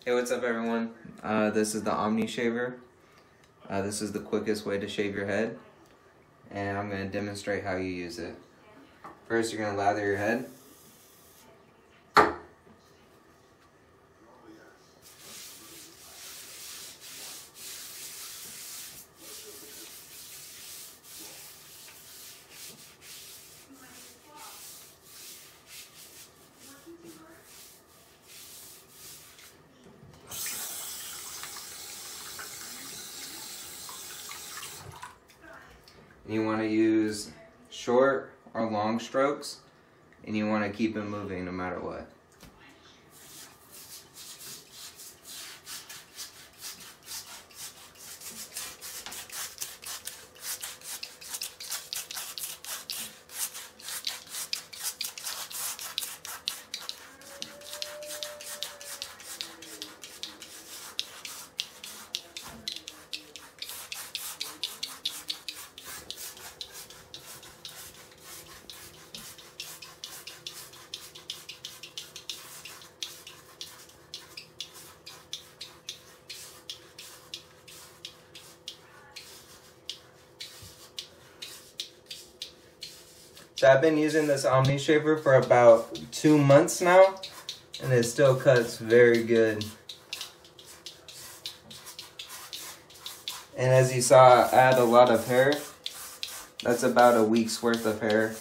Hey, what's up everyone? This is the OmniShaver. This is the quickest way to shave your head, and I'm going to demonstrate how you use it. First, you're going to lather your head. You want to use short or long strokes, and you want to keep it moving no matter what. So I've been using this OmniShaver for about 2 months now, and it still cuts very good. And as you saw, I had a lot of hair. That's about a week's worth of hair.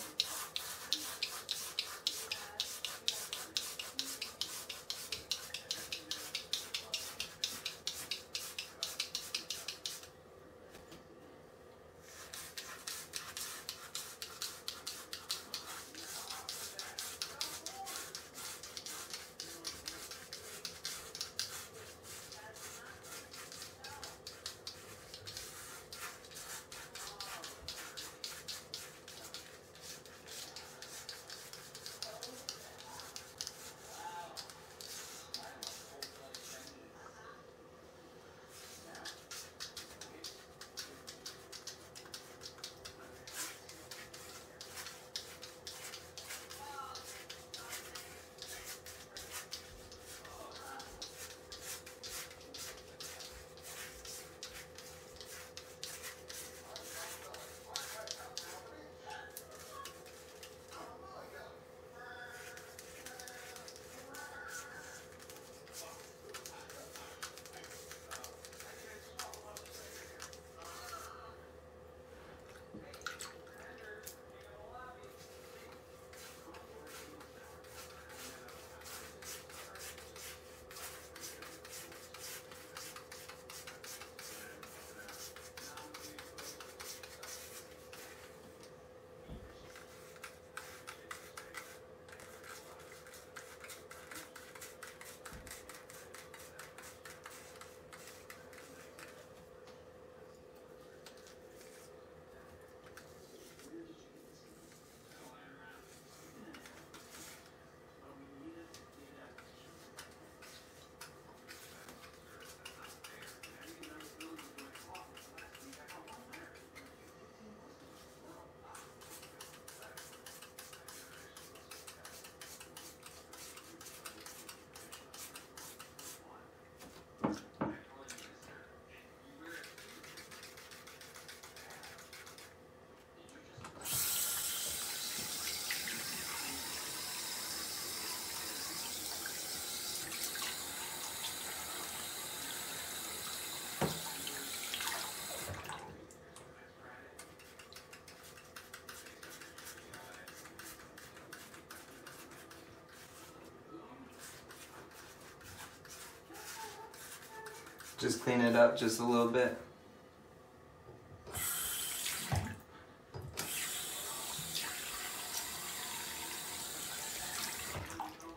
Just clean it up just a little bit.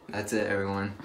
That's it, everyone.